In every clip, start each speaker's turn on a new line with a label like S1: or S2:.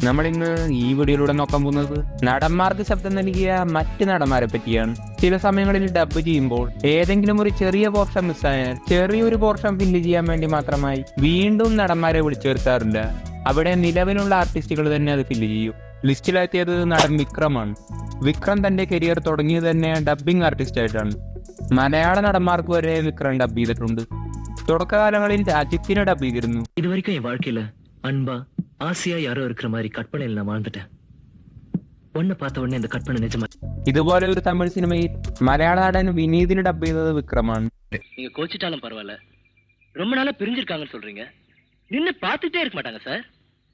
S1: നമ്മളിന്ന് ഈ വീഡിയോയിലൂടെ നോക്കാൻ പോകുന്നത് നടന്മാർക്ക് ശബ്ദം നൽകിയ മറ്റ് നടന്മാരെ പറ്റിയാണ്. ചില സമയങ്ങളിൽ ഡബ് ചെയ്യുമ്പോൾ ഏതെങ്കിലും ഒരു ചെറിയ പോർഷൻ മിസ്സായാൽ ചെറിയൊരു പോർഷൻ ഫില്ല് ചെയ്യാൻ വേണ്ടി മാത്രമായി വീണ്ടും നടന്മാരെ വിളിച്ചു വരുത്താറുണ്ട്. അവിടെ നിലവിലുള്ള ആർട്ടിസ്റ്റുകൾ തന്നെ അത് ഫില്ല് ചെയ്യും. ലിസ്റ്റിലെത്തിയത് നടൻ വിക്രമാണ്. വിക്രം തന്റെ കരിയർ തുടങ്ങിയത് തന്നെ ഡബ്ബിംഗ് ആർട്ടിസ്റ്റ് ആയിട്ടാണ്. മലയാള നടന്മാർക്ക് വരെ വിക്രം ഡബ് ചെയ്തിട്ടുണ്ട്. தொடக்ககாலங்களில் அஜித்தின டப் ചെയ്തിരുന്നു.
S2: இது வரைக்கும் என் வாழ்க்கையில அன்பா ஆசையா யாரோ இருக்கிற மாதிரி கற்பனையில் நான் வாழ்ந்துட்டேன். ஒன்ன பார்த்த உடனே இந்த கற்பனை நிஜமா.
S1: ഇതുപോലെ ഒരു തമിഴ് സിനിമയിൽ മലയാള നടൻ വിനീതിന് ഡബ് ചെയ്തത് വിക്രമാണ്.
S2: நீங்க கோச்சிட்டாலும் பரவாயில்ல, ரொம்ப நாளா பிரிஞ்சிருக்காங்கன்னு சொல்றீங்க. நின்னு பார்த்துட்டே இருக்க மாட்டாங்க சார்,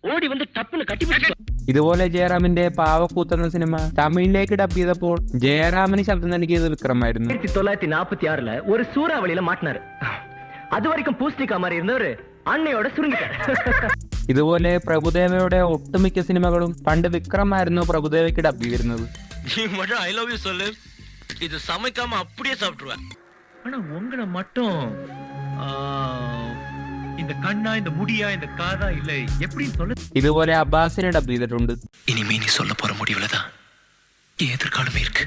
S2: ഓടി വന്ന് ടപ്പിന് കട്ടിപ്പിടിച്ചു.
S1: ഇതുപോലെ ജയറാമിന്റെ പാവക്കൂത്ത് എന്ന സിനിമ തമിഴിലേക്ക് ഡബ് ചെയ്തപ്പോൾ ജയറാമിന് ശബ്ദം നൽകിയത് വിക്രമായിരുന്നു.
S2: 1946 ഒരു സൂറാവളിയിல മാറ്റിനാரு. அது வரைக்கும் பூஸ்டிகா மாதிரி இருந்தவரு அன்னையோட சுருங்கிட்டாரு.
S1: ഇതുപോലെ പ്രഭുദേവയുടെ ഒട്ടുമിക്ക സിനിമകളും പണ്ട് വിക്രമായിരുന്നു പ്രഭുദേവയ്ക്ക് ഡബ് ചെയ്തിരുന്നത്.
S2: ஐ லவ் யூ சொல்லு, இது சமைக்காம அப்படியே சாப்பிட்டுருவேன். ஆனா உங்களை மட்டும் இந்த கண்ணா இந்த முடியா இந்த காதா இல்ல எப்படி சொல்ல.
S1: ഇതുപോലെ അബ്ബാസിനെ ഡബ് ചെയ്തിട്ടുണ്ട്.
S2: இனிமே நீ சொல்ல போற முடிவுலதான் എതിർക്കാളുമേ ഇருக்கு.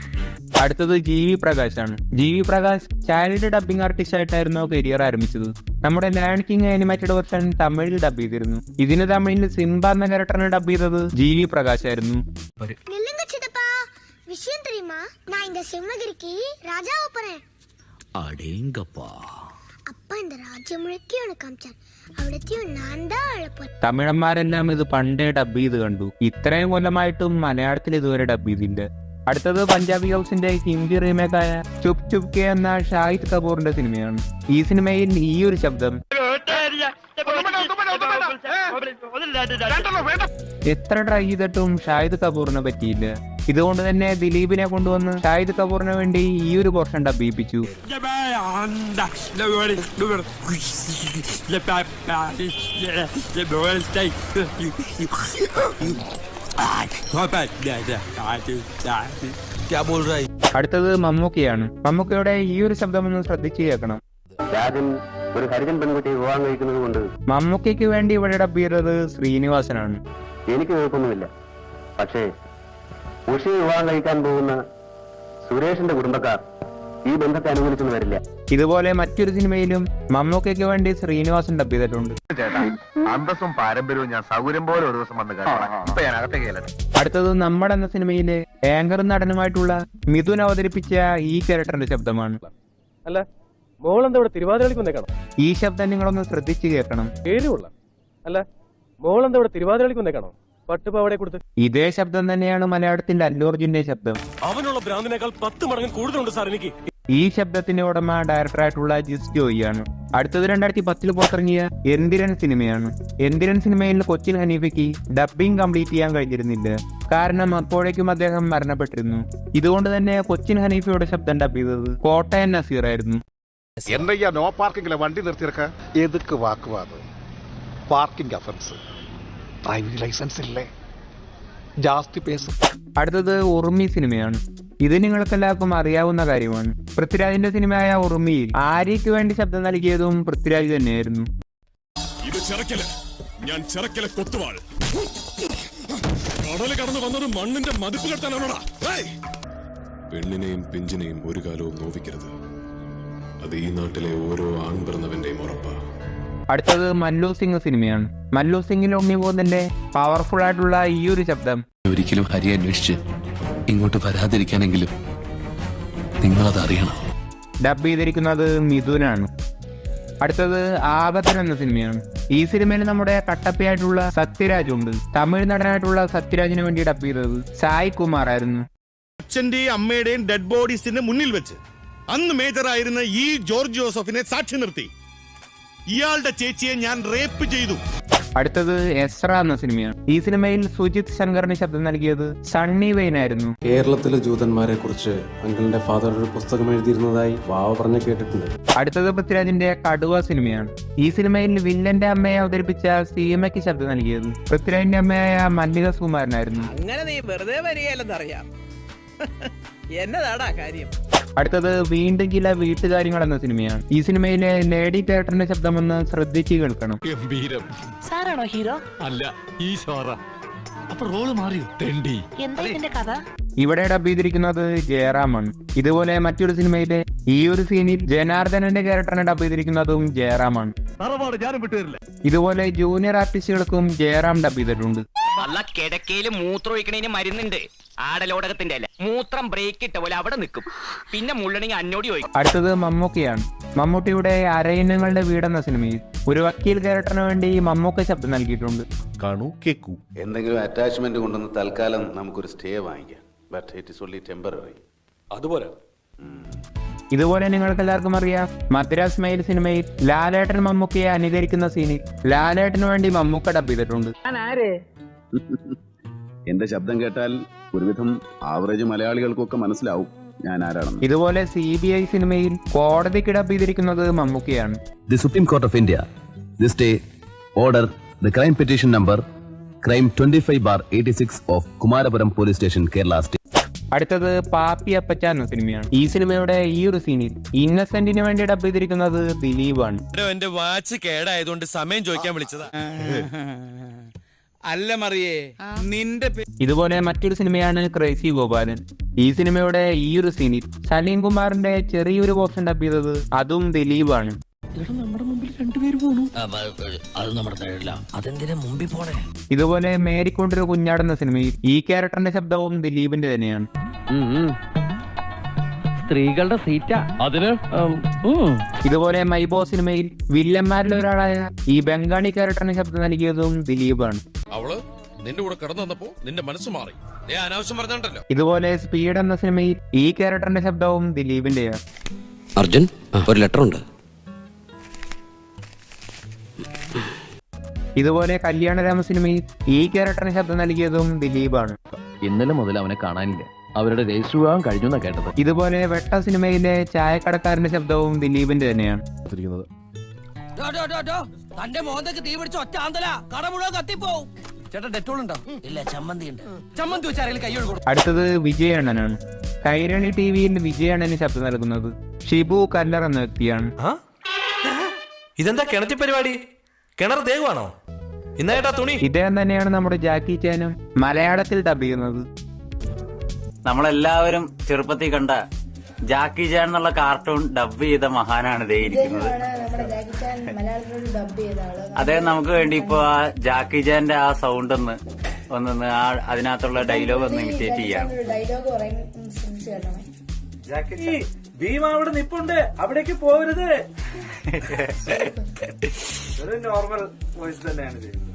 S1: അടുത്തത് ജി.വി. പ്രകാശാണ്. ജി.വി. പ്രകാശ് ചൈൽഡ് ഡബിംഗ് ആർട്ടിസ്റ്റ് ആയിട്ടായിരുന്നു കരിയർ ആരംഭിച്ചത്. നമ്മുടെ ലയൺ കിങ് ആനിമേറ്റഡ് വെർഷൻ തമിഴിൽ ഡബ് ചെയ്തിരുന്നു. ഇതിന് തമിഴിൽ സിംബ എന്ന ക്യാരക്ടറിനെ ഡബ് ചെയ്തത് ജി.വി. പ്രകാശ് ആയിരുന്നു.
S3: விஷயம் தெரியுமா, நான் இந்த சிம்மகிரிக்கு ராஜாவா போறேன்.
S2: அடேங்கப்பா.
S3: அப்பா இந்த ராஜ்யம் முழுக்க எனக்கு காமிச்சார். അവിടത്തെയും ഞാൻ தான் അഴപ്പോ.
S1: തമിഴന്മാരെല്ലാം ഇത് പണ്ടേ ഡബ് ചെയ്ത് കണ്ടു. ഇത്രയും കൊല്ലമായിട്ടും മലയാളത്തിൽ ഇതുവരെ ഡബ് ചെയ്തില്ല. അടുത്തത് പഞ്ചാബി ഹൗസിന്റെ ഹിന്ദി റീമേക്കായ ചുപ് ചുപ് കെ എന്ന ഷാഹിദ് കപൂറിന്റെ സിനിമയാണ്. ഈ സിനിമയിൽ ഈ ഒരു ശബ്ദം എത്ര ട്രൈ ചെയ്തിട്ടും ഷാഹിദ് കപൂറിനെ പറ്റിയില്ല. ഇതുകൊണ്ട് തന്നെ ദിലീപിനെ കൊണ്ടുവന്ന് ഷാഹിദ് കപൂറിന് വേണ്ടി ഈ ഒരു പോർഷൻ ഡബ് ചെയ്യിപ്പിച്ചു. അടുത്തത് മമ്മൂക്കയാണ്. മമ്മൂക്കയുടെ ഈ ഒരു ശബ്ദം ഒന്ന് ശ്രദ്ധിച്ചു കേൾക്കണം.
S4: ഒരു ഹരിജൻ പെൺകുട്ടി വിവാഹം കഴിക്കുന്നത് കൊണ്ട്
S1: മമ്മൂക്കയ്ക്ക് വേണ്ടി ഇവിടെ ഡബ് ചെയ്തത് ശ്രീനിവാസനാണ്.
S4: എനിക്ക് കുഴപ്പമൊന്നുമില്ല. പക്ഷേ ഉഷയെ വിവാഹം കഴിക്കാൻ പോകുന്ന സുരേഷിന്റെ കുടുംബക്കാർ ഈ ബന്ധത്തെ അനുകൂലിച്ചെന്ന് വരില്ല.
S1: ഇതുപോലെ മറ്റൊരു സിനിമയിലും മമ്മൂക്കയ്ക്ക് വേണ്ടി ശ്രീനിവാസൻ ഡബ് ചെയ്തിട്ടുണ്ട്.
S4: അന്തസ്സും പാരമ്പര്യവും ഞാൻ സൗകര്യം പോലെ ഒരു ദിവസം വന്ന് ഞാൻ അകത്തേക്ക്.
S1: അടുത്തത് നമ്മുടെ എന്ന സിനിമയിലെ ആങ്കറും നടനുമായിട്ടുള്ള മിഥുൻ അവതരിപ്പിച്ച ഈ ക്യാരക്ടറിന്റെ ശബ്ദമാണ്.
S5: അല്ല മോളെന്താ തിരുവാതിരകളിക്ക് വന്നേക്കണം?
S1: ഈ ശബ്ദം നിങ്ങളൊന്ന് ശ്രദ്ധിച്ചു കേൾക്കണം.
S5: പേരുള്ള അല്ല മോളെന്താ തിരുവാതിരകളിക്ക് വന്നേക്കണം? പട്ടുപാവടെ കൊടുത്ത്.
S1: ഇതേ ശബ്ദം തന്നെയാണ് മലയാളത്തിന്റെ അല്ലു അർജുന്റെ ശബ്ദം.
S5: അവനുള്ള ഭ്രാന്തിനേക്കാൾ 10 മടങ്ങ് കൂടുതലുണ്ട് സാർ എനിക്ക്.
S1: ഈ ശബ്ദത്തിന്റെ ഉടമ ഡയറക്ടറായിട്ടുള്ള ജിസ് ജോയിയാണ്. അടുത്തത് 2010 പുറത്തിറങ്ങിയ എന്തിരൻ സിനിമയാണ്. എന്തിരൻ സിനിമയിൽ കൊച്ചിൻ ഹനീഫയ്ക്ക് ഡബ്ബിംഗ് കംപ്ലീറ്റ് ചെയ്യാൻ കഴിഞ്ഞിരുന്നില്ല. കാരണം അപ്പോഴേക്കും അദ്ദേഹം മരണപ്പെട്ടിരുന്നു. ഇതുകൊണ്ട് തന്നെ കൊച്ചിൻ ഹനീഫയുടെ ശബ്ദം ഡബ് ചെയ്തത് കോട്ടയം നസീർ ആയിരുന്നു.
S6: என்னையா நோ பார்க்கிங்ல வண்டி நிறுத்திருக்க? எதுக்கு வாக்குவாதம்? Parking offence. டிரைவிംഗ് ലൈസൻസ് ഇല്ലേ? ജാസ്തി പേസ്.
S1: അടുത്തത് ഉറുമി സിനിമയാണ്. ഇത് നിങ്ങൾക്കെല്ലാവർക്കും അറിയാവുന്ന കാര്യമാണ്. പൃഥ്വിരാജിന്റെ സിനിമയായ ഉറുമിയിൽ ആര്യയ്ക്ക് വേണ്ടി ശബ്ദം നൽകിയതും പൃഥ്വിരാജ് തന്നെയായിരുന്നു.
S7: ഇത് ചിറക്കല്, ഞാൻ ചിറക്കല കൊത്തുവാൾ. കടല് കടന്നു വന്നത് മണ്ണിന്റെ മതിപ്പ് കെട്ടാനാണോടാ? പെണ്ണിനെയും പിഞ്ചിനെയും ഒരു കാലവും നോവിക്കരുത്. അത് ഈ നാട്ടിലെ ഓരോ ആൺപിറന്നവന്റെയും ഉറപ്പാ.
S1: അടുത്തത് മല്ലു സിംഗ് സിനിമയാണ്. മല്ലു സിംഗിൽ ഉണ്ണിമൂന്നിന്റെ പവർഫുൾ ആയിട്ടുള്ള ഈ ഒരു ശബ്ദം
S8: ഒരിക്കലും ഹരി അന്വേഷിച്ച് ഇങ്ങോട്ട് വരാതിരിക്കാനെങ്കിലും നിങ്ങളത് അറിയണം.
S1: ഡബ് ചെയ്തിരിക്കുന്നത് മിഥുനാണ്. അടുത്തത് ആപത്തൻ എന്ന സിനിമയാണ്. ഈ സിനിമയിൽ നമ്മുടെ കട്ടപ്പയായിട്ടുള്ള സത്യരാജ് ഉണ്ട്. തമിഴ് നടനായിട്ടുള്ള സത്യരാജിന് വേണ്ടി ഡബ് ചെയ്തത് സായ് കുമാർ ആയിരുന്നു.
S7: അച്ഛന്റെയും അമ്മയുടെയും ഡെഡ് ബോഡീസിന് മുന്നിൽ വെച്ച് അന്ന് മേജറായിരുന്ന ഈ ജോർജ് ജോസഫിനെ സാക്ഷി നിർത്തി ഇയാളുടെ ചേച്ചിയെ ഞാൻ റേപ്പ് ചെയ്തു.
S1: അടുത്തത് എസ്ര എന്ന സിനിമയാണ്. ഈ സിനിമയിൽ സുജിത് ശങ്കറിന് ശബ്ദം നൽകിയത് സണ്ണി വെയിൻ ആയിരുന്നു.
S9: കേരളത്തിലെ ജൂതന്മാരെ കുറിച്ച് അങ്കിളിന്റെ ഫാദർ ഒരു പുസ്തകം എഴുതിയിരുന്നതായി വാവ പറഞ്ഞ് കേട്ടിട്ടുണ്ട്.
S1: അടുത്തത് പൃഥ്വിരാജിന്റെ കടുവ സിനിമയാണ്. ഈ സിനിമയിൽ വില്ലന്റെ അമ്മയെ അവതരിപ്പിച്ച സീമയ്ക്ക് ശബ്ദം നൽകിയത് പൃഥ്വിരാജിന്റെ അമ്മയായ മല്ലിക സുകുമാരനായിരുന്നു.
S10: അങ്ങനെ നീ വെറുതെ വരികയല്ലെന്നറിയാം. എന്നതാടാ കാര്യം?
S1: അടുത്തത് വീണ്ടും ചില വീട്ടുകാര്യങ്ങൾ എന്ന സിനിമയാണ്. ഈ സിനിമയിലെ ലേഡി ക്യാരക്ടറിന്റെ ശബ്ദമെന്ന് ശ്രദ്ധിച്ച് കേൾക്കണം.
S10: സാറാണോ ഹീറോ?
S7: അല്ല, ഈശോറ.
S2: അപ്പൊ റോള് മാറിയോ? തെണ്ടി.
S10: എന്താ ഇതിന്റെ കഥ?
S1: ഇവിടെ ഡബ് ചെയ്തിരിക്കുന്നത് ജയറാമാണ്. ഇതുപോലെ മറ്റൊരു സിനിമയിലെ ഈ ഒരു സീനിൽ ജനാർദ്ദനന്റെ ക്യാരക്ടറിനെ ഡബ് ചെയ്തിരിക്കുന്നതും ജയറാമാണ്. ഇതുപോലെ ജൂനിയർ ആർട്ടിസ്റ്റുകൾക്കും ജയറാം ഡബ് ചെയ്തിട്ടുണ്ട്.
S2: അല്ല, കിടക്കയില് മൂത്രം ഒഴിക്കണേന് മരുന്നുണ്ട്. ആടലോടകത്തിന്റെ അല്ല, മൂത്രം ബ്രേക്ക് ഇട്ട പോലെ അവിടെ നിൽക്കും. പിന്നെ മുള്ളണെങ്കിൽ അന്നോടി ചോദിക്കും.
S1: അടുത്തത് മമ്മൂക്കയാണ്. മമ്മൂട്ടിയുടെ അരയിനങ്ങളുടെ വീടെന്ന സിനിമയിൽ ഒരു വക്കീൽ ക്യാരക്ടറിന് വേണ്ടി മമ്മൂക്ക ശബ്ദം നൽകിയിട്ടുണ്ട്.
S11: കാണൂ, കേക്കൂ.
S4: എന്തെങ്കിലും അറ്റാച്ച്മെന്റ് കൊണ്ടുവന്ന് തൽക്കാലം നമുക്കൊരു സ്റ്റേ വാങ്ങിക്കാം. But it is only temporary.
S5: അതുപോലെ
S1: ഇതുപോലെ നിങ്ങൾക്ക് എല്ലാവർക്കും അറിയാം, മദ്രാസ് മെയിൽ സിനിമയിൽ ലാലേട്ടൻ മമ്മൂക്കയെ അനുകരിക്കുന്ന സീനിൽ ലാലേട്ടന് വേണ്ടി മമ്മൂക്ക ഡബ് ചെയ്തിട്ടുണ്ട്.
S4: എന്റെ ശബ്ദം കേട്ടാൽ ഒരുവിധം ആവറേജ് മലയാളികൾക്കൊക്കെ മനസ്സിലാവും ഞാൻ ആരാണെന്ന്.
S1: ഇതുപോലെ CBI സിനിമയിൽ കോടതിക്ക് ഡബ് ചെയ്തിരിക്കുന്നത് മമ്മൂക്കയാണ്.
S8: The supreme court of India this day order the crime petition number crime 25/86 of Kumarapuram police station, Kerala state.
S1: അടുത്തത് പാപ്പി അപ്പച്ച എന്ന സിനിമയാണ്. ഈ സിനിമയുടെ ഈ ഒരു സീനിൽ ഇന്നസെന്റിന് വേണ്ടി ഡബ് ചെയ്തിരിക്കുന്നത് ദിലീപാണ്.
S11: എന്റെ വാച്ച് കേടായതുകൊണ്ട് സമയം ചോദിക്കാൻ വിളിച്ചതാ. അല്ല മറിയേ, നിന്റെ
S1: ഇതുപോലെ മറ്റൊരു സിനിമയാണ് ക്രേസി ഗോപാലൻ. ഈ സിനിമയുടെ ഈ ഒരു സീനിൽ സലീം കുമാറിന്റെ ചെറിയൊരു പോർഷൻ ഡബ് ചെയ്തത് അതും ദിലീപാണ്. ഇതുപോലെ മേരിക്കൊണ്ടൊരു കുഞ്ഞാടെന്ന സിനിമയിൽ ഈ ക്യാരക്ടറിന്റെ ശബ്ദവും ദിലീപിന്റെ തന്നെയാണ്.
S2: സ്ത്രീകളുടെ സീറ്റാ അതിന്.
S1: ഇതുപോലെ മൈബോ സിനിമയിൽ വില്ലന്മാരിൽ ഒരാളായ ഈ ബംഗാളി ക്യാരക്ടറിന് ശബ്ദം നൽകിയതും ദിലീപാണ്.
S11: അവള് നിന്റെ കൂടെ കടന്നു വന്നപ്പോ നിന്റെ മനസ്സ് മാറി. അനാവശ്യം പറഞ്ഞോ.
S1: ഇതുപോലെ സ്പീഡ് എന്ന സിനിമയിൽ ഈ ക്യാരക്ടറിന്റെ ശബ്ദവും ദിലീപിന്റെയാണ്.
S8: അർജുൻ, ഒരു ലെറ്റർ ഉണ്ട്.
S1: ഇതുപോലെ കല്യാണരാമ സിനിമയിൽ ഈ ക്യാരക്ടറിന് ശബ്ദം നൽകിയതും ദിലീപാണ്.
S2: ഇന്നലെ മുതൽ അവനെ കാണാനില്ല. അവരുടെ രജിസ്റ്റർ വിവാഹം കഴിഞ്ഞു എന്നാ കേട്ടത്.
S1: ഇതുപോലെ വെട്ട സിനിമയിലെ ചായക്കടക്കാരന്റെ ശബ്ദവും ദിലീപിന്റെ തന്നെയാണ്.
S10: തന്റെ മോന്തക്ക് തീ പിടിച്ച ഒറ്റ ആന്തല കട മുഴുവൻ കത്തിപ്പോവും. ചേട്ടാ ഡെറ്റോൾ ഉണ്ടോ? ഇല്ല, ചമ്മന്തി ഉണ്ട്. ചമ്മന്തി വെച്ചാരെങ്കിലും കൈ കൊടുക്കും.
S1: അടുത്തത് വിജയണ്ണനാണ്. കൈരണി ടിവിയിൽ വിജയണ്ണന് ശബ്ദം നൽകുന്നത് ഷിബു കല്ലർ എന്ന വ്യക്തിയാണ്.
S5: ഇതെന്താ കിണറ്റി പരിപാടി? കിണർ ദേവാണോ? ഇന്നേട്ടാ തുണി.
S1: ഇദ്ദേഹം തന്നെയാണ് നമ്മുടെ ജാക്കി ചാനും മലയാളത്തിൽ ഡബ് ചെയ്യുന്നത്.
S12: നമ്മളെല്ലാവരും ചെറുപ്പത്തിൽ കണ്ട ജാക്കി ചാൻ എന്നുള്ള കാർട്ടൂൺ ഡബ് ചെയ്ത മഹാനാണ് ഇതേ ഇരിക്കുന്നത്. അദ്ദേഹം നമുക്ക് വേണ്ടി ഇപ്പൊ ആ ജാക്കി ചാന്റെ ആ സൗണ്ട് ഒന്ന് അതിനകത്തുള്ള ഡയലോഗ് ഒന്ന് ഇമിറ്റേറ്റ് ചെയ്യാം.
S5: ഭീമ അവിടെ നിപ്പുണ്ട്, അവിടേക്ക് പോകരുത്. ഒരു നോർമൽ വോയിസ് തന്നെയാണ് ചെയ്യുന്നത്.